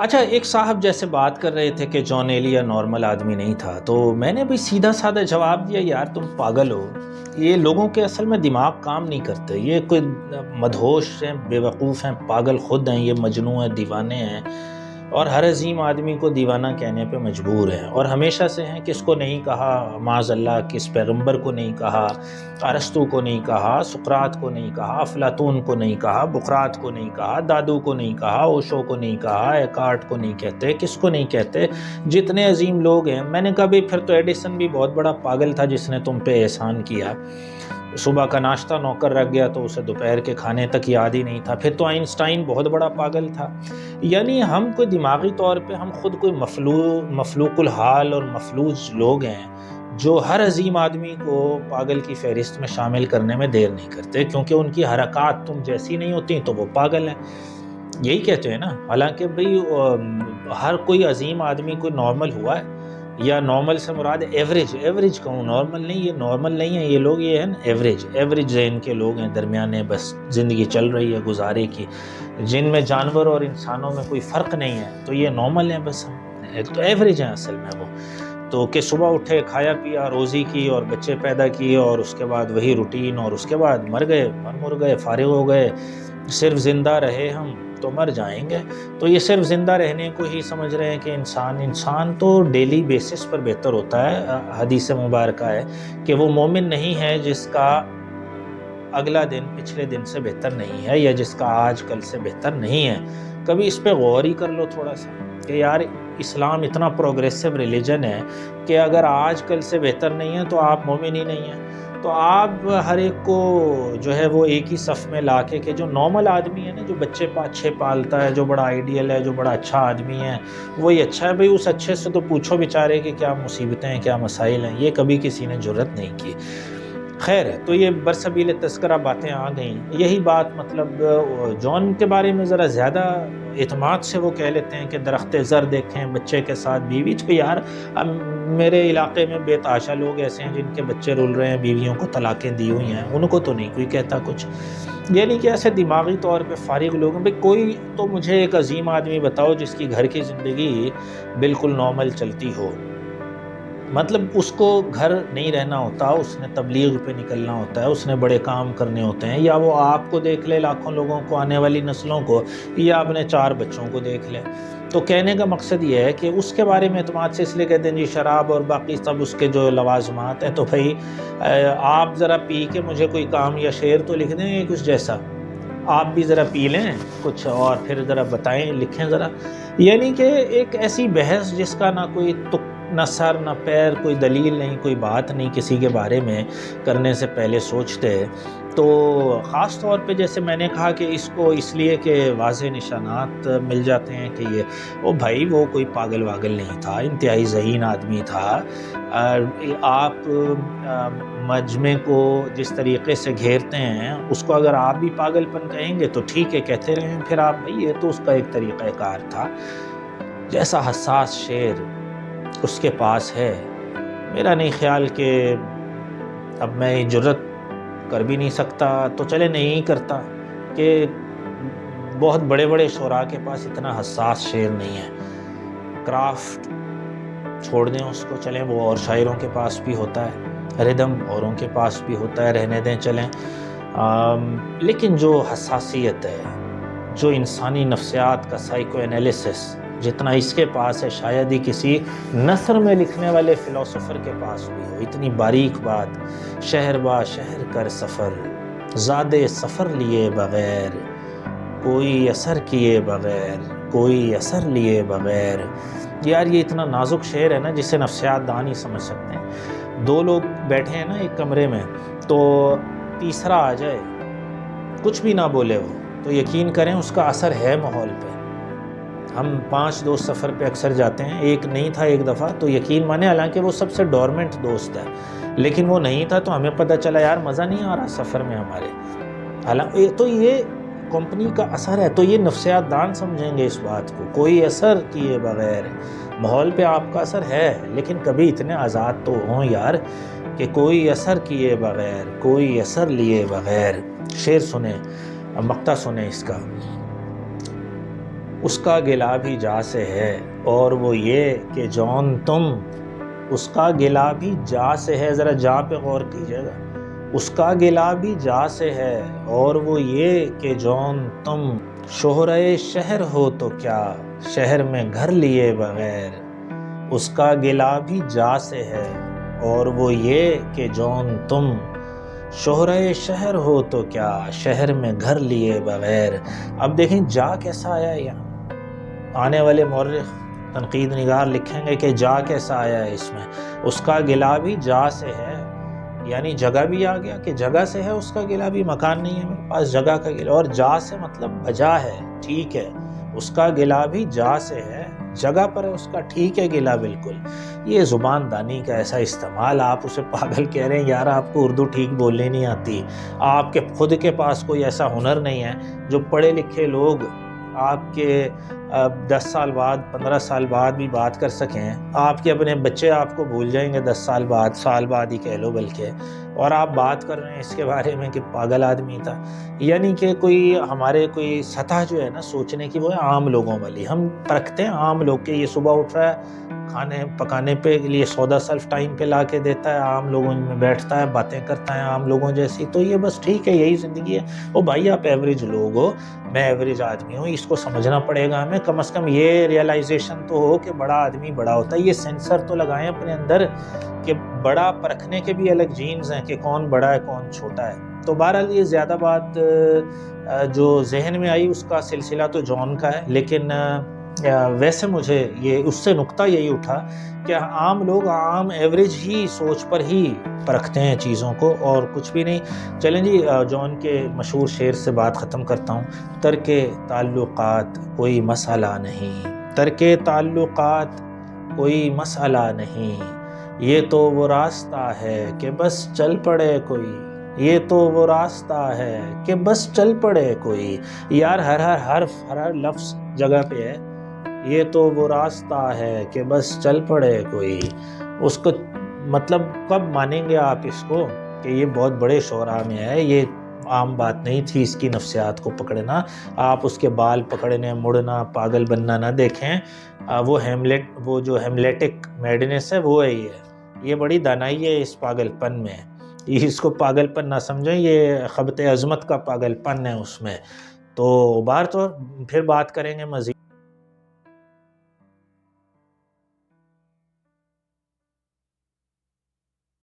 اچھا، ایک صاحب جیسے بات کر رہے تھے کہ جان ایلیا نارمل آدمی نہیں تھا، تو میں نے بھی سیدھا سادہ جواب دیا، یار تم پاگل ہو، یہ لوگوں کے اصل میں دماغ کام نہیں کرتے، یہ کوئی مدہوش ہیں، بے وقوف ہیں، پاگل خود ہیں، یہ مجنون ہیں، دیوانے ہیں، اور ہر عظیم آدمی کو دیوانہ کہنے پہ مجبور ہیں، اور ہمیشہ سے ہیں، کس کو نہیں کہا معاذ اللہ، کس پیغمبر کو نہیں کہا، ارسطو کو نہیں کہا، سقراط کو نہیں کہا، افلاطون کو نہیں کہا، بقراط کو نہیں کہا، دادو کو نہیں کہا، اوشو کو نہیں کہا، ایکارٹ کو نہیں کہتے، کس کو نہیں کہتے، جتنے عظیم لوگ ہیں۔ میں نے کہا بھی پھر تو ایڈیسن بھی بہت بڑا پاگل تھا جس نے تم پہ احسان کیا، صبح کا ناشتہ نوکر رکھ گیا تو اسے دوپہر کے کھانے تک یاد ہی نہیں تھا، پھر تو آئنسٹائن بہت بڑا پاگل تھا۔ یعنی ہم کوئی دماغی طور پہ ہم خود کوئی مفلوق الحال اور مفلوج لوگ ہیں جو ہر عظیم آدمی کو پاگل کی فہرست میں شامل کرنے میں دیر نہیں کرتے، کیونکہ ان کی حرکات تم جیسی نہیں ہوتی تو وہ پاگل ہیں، یہی کہتے ہیں نا۔ حالانکہ بھئی ہر کوئی عظیم آدمی کوئی نارمل ہوا ہے، یا نارمل سے مراد ایوریج کہوں، نارمل نہیں، یہ نارمل نہیں ہے یہ لوگ، یہ ہیں ایوریج ذہن کے لوگ ہیں، درمیانے، بس زندگی چل رہی ہے گزارے کی، جن میں جانور اور انسانوں میں کوئی فرق نہیں ہے، تو یہ نارمل ہیں، بس تو ایوریج ہیں اصل میں وہ۔ تو کہ صبح اٹھے، کھایا پیا، روزی کی اور بچے پیدا کیے، اور اس کے بعد وہی روٹین، اور اس کے بعد مر گئے، فارغ ہو گئے، صرف زندہ رہے ہم تو مر جائیں گے۔ تو یہ صرف زندہ رہنے کو ہی سمجھ رہے ہیں کہ انسان تو ڈیلی بیسس پر بہتر ہوتا ہے۔ حدیث مبارکہ ہے کہ وہ مومن نہیں ہے جس کا اگلا دن پچھلے دن سے بہتر نہیں ہے، یا جس کا آج کل سے بہتر نہیں ہے۔ کبھی اس پہ غور ہی کر لو تھوڑا سا کہ یار اسلام اتنا پروگریسو ریلیجن ہے کہ اگر آج کل سے بہتر نہیں ہے تو آپ مومن ہی نہیں ہیں۔ تو آپ ہر ایک کو جو ہے وہ ایک ہی صف میں لا کے کہ جو نارمل آدمی ہے نا، جو بچے اچھے پالتا ہے، جو بڑا آئیڈیل ہے، جو بڑا اچھا آدمی ہے، وہی اچھا ہے۔ بھئی اس اچھے سے تو پوچھو بیچارے کہ کیا مصیبتیں ہیں، کیا مسائل ہیں، یہ کبھی کسی نے جرت نہیں کی۔ خیر ہے، تو یہ برسبیل تذکرہ باتیں آ گئیں، یہی بات مطلب جون کے بارے میں ذرا زیادہ اعتماد سے وہ کہہ لیتے ہیں کہ درخت زر دیکھیں، بچے کے ساتھ بیوی، تو یار اب میرے علاقے میں بے تحاشا لوگ ایسے ہیں جن کے بچے رول رہے ہیں، بیویوں کو طلاقیں دی ہوئی ہیں، ان کو تو نہیں کوئی کہتا کچھ۔ یعنی کہ ایسے دماغی طور پہ فارغ لوگ ہیں۔ بھئی کوئی تو مجھے ایک عظیم آدمی بتاؤ جس کی گھر کی زندگی بالکل نارمل چلتی ہو، مطلب اس کو گھر نہیں رہنا ہوتا، اس نے تبلیغ پہ نکلنا ہوتا ہے، اس نے بڑے کام کرنے ہوتے ہیں، یا وہ آپ کو دیکھ لے، لاکھوں لوگوں کو، آنے والی نسلوں کو، یا اپنے 4 بچوں کو دیکھ لے۔ تو کہنے کا مقصد یہ ہے کہ اس کے بارے میں اعتماد سے اس لیے کہتے ہیں جی شراب اور باقی سب اس کے جو لوازمات ہیں، تو بھئی آپ ذرا پی کے مجھے کوئی کام یا شعر تو لکھ دیں کچھ جیسا، آپ بھی ذرا پی لیں کچھ اور پھر ذرا بتائیں، لکھیں ذرا۔ یعنی کہ ایک ایسی بحث جس کا نہ کوئی نہ سر نہ پیر، کوئی دلیل نہیں، کوئی بات نہیں، کسی کے بارے میں کرنے سے پہلے سوچتے۔ تو خاص طور پہ جیسے میں نے کہا کہ اس کو اس لیے کہ واضح نشانات مل جاتے ہیں کہ یہ بھائی وہ کوئی پاگل واگل نہیں تھا، انتہائی ذہین آدمی تھا۔ آپ مجمع کو جس طریقے سے گھیرتے ہیں اس کو اگر آپ بھی پاگل پن کہیں گے تو ٹھیک ہے، کہتے رہیں، پھر آپ بھائی یہ تو اس کا ایک طریقہ کار تھا۔ جیسا حساس شعر اس کے پاس ہے، میرا نہیں خیال کہ اب میں جرت کر بھی نہیں سکتا، تو چلے نہیں کرتا کہ بہت بڑے بڑے شعراء کے پاس اتنا حساس شعر نہیں ہے۔ کرافٹ چھوڑ دیں اس کو، چلیں وہ اور شاعروں کے پاس بھی ہوتا ہے، ردم اوروں کے پاس بھی ہوتا ہے، رہنے دیں چلیں۔ لیکن جو حساسیت ہے، جو انسانی نفسیات کا سائیکو انالیسس جتنا اس کے پاس ہے، شاید ہی کسی نثر میں لکھنے والے فلسفر کے پاس بھی ہو۔ اتنی باریک بات، شہر با شہر کر سفر، زادے سفر لیے بغیر، کوئی اثر کیے بغیر، کوئی اثر لیے بغیر۔ یار یہ اتنا نازک شعر ہے نا جسے نفسیات دان ہی سمجھ سکتے ہیں۔ 2 لوگ بیٹھے ہیں نا ایک کمرے میں، تو تیسرا آ جائے، کچھ بھی نہ بولے وہ، تو یقین کریں اس کا اثر ہے ماحول پہ۔ ہم 5 دوست سفر پہ اکثر جاتے ہیں، ایک نہیں تھا ایک دفعہ، تو یقین مانے حالانکہ وہ سب سے ڈورمنٹ دوست ہے، لیکن وہ نہیں تھا تو ہمیں پتہ چلا یار مزہ نہیں آ رہا سفر میں ہمارے۔ حالانکہ تو یہ کمپنی کا اثر ہے، تو یہ نفسیات دان سمجھیں گے اس بات کو، کوئی اثر کیے بغیر۔ ماحول پہ آپ کا اثر ہے، لیکن کبھی اتنے آزاد تو ہوں یار کہ کوئی اثر کیے بغیر، کوئی اثر لیے بغیر۔ شعر سنیں، مقطع سنیں اس کا۔ اس کا گلہ بھی جا سے ہے اور وہ یہ کہ جون تم، اس کا گلہ بھی جا سے ہے، ذرا جا پہ غور کیجیے گا، اس کا گلہ بھی جا سے ہے اور وہ یہ کہ جون تم شہرے شہر ہو تو کیا شہر میں گھر لیے بغیر، اس کا گلہ بھی جا سے ہے اور وہ یہ کہ جون تم شہرے شہر ہو تو کیا شہر میں گھر لیے بغیر۔ اب دیکھیں جا کیسا آیا ہے یہاں، آنے والے مورخ تنقید نگار لکھیں گے کہ جا کیسا آیا ہے اس میں، اس کا گلہ بھی جا سے ہے، یعنی جگہ بھی آ گیا کہ جگہ سے ہے اس کا گلہ بھی، مکان نہیں ہے میرے پاس، جگہ کا گلہ، اور جا سے مطلب بجا ہے، ٹھیک ہے، اس کا گلہ بھی جا سے ہے، جگہ پر ہے اس کا، ٹھیک ہے گلہ بالکل۔ یہ زبان دانی کا ایسا استعمال، آپ اسے پاگل کہہ رہے ہیں، یار آپ کو اردو ٹھیک بولنے نہیں آتی، آپ کے خود کے پاس کوئی ایسا ہنر نہیں ہے، جو پڑھے لکھے لوگ آپ کے 10 سال بعد 15 سال بعد بھی بات کر سکیں، آپ کے اپنے بچے آپ کو بھول جائیں گے 10 سال بعد، سال بعد ہی کہہ لو بلکہ، اور آپ بات کر رہے ہیں اس کے بارے میں کہ پاگل آدمی تھا، یعنی کہ کوئی ہمارے کوئی سطح جو ہے نا سوچنے کی وہ ہے عام لوگوں والی، ہم پرکھتے ہیں عام لوگ کے، یہ صبح اٹھ رہا ہے کھانے پکانے پہ لیے سودا سلف ٹائم پہ لا کے دیتا ہے، عام لوگوں میں بیٹھتا ہے باتیں کرتا ہے عام لوگوں جیسی، تو یہ بس ٹھیک ہے یہی زندگی ہے۔ او بھائی آپ ایوریج لوگ ہو، میں ایوریج آدمی ہوں، اس کو سمجھنا پڑے گا ہمیں، کم از کم یہ ریئلائزیشن تو ہو کہ بڑا آدمی بڑا ہوتا ہے، یہ سینسر تو لگائیں اپنے اندر کہ بڑا پرکھنے کے بھی الگ جینز ہیں کہ کون بڑا ہے کون چھوٹا ہے۔ تو بہرحال یہ زیادہ بات جو ذہن میں آئی اس کا سلسلہ تو جون کا ہے، لیکن ویسے مجھے یہ اس سے نقطہ یہی اٹھا کہ عام لوگ عام ایوریج ہی سوچ پر ہی پرکھتے ہیں چیزوں کو اور کچھ بھی نہیں۔ چلیں جی جون کے مشہور شعر سے بات ختم کرتا ہوں، ترک تعلقات کوئی مسئلہ نہیں، ترک تعلقات کوئی مسئلہ نہیں، یہ تو وہ راستہ ہے کہ بس چل پڑے کوئی، یہ تو وہ راستہ ہے کہ بس چل پڑے کوئی، یار ہر حرف ہر لفظ جگہ پہ ہے، یہ تو وہ راستہ ہے کہ بس چل پڑے کوئی، اس کو مطلب کب مانیں گے آپ اس کو کہ یہ بہت بڑے شعراء میں ہے، یہ عام بات نہیں تھی اس کی نفسیات کو پکڑنا، آپ اس کے بال پکڑنے مڑنا پاگل بننا نہ دیکھیں، وہ جو ہیملیٹک میڈنس ہے وہ ہے، یہ بڑی دانائی ہے اس پاگل پن میں، اس کو پاگل پن نہ سمجھیں، یہ خبط عظمت کا پاگل پن ہے اس میں۔ تو بار تو پھر بات کریں گے مزید۔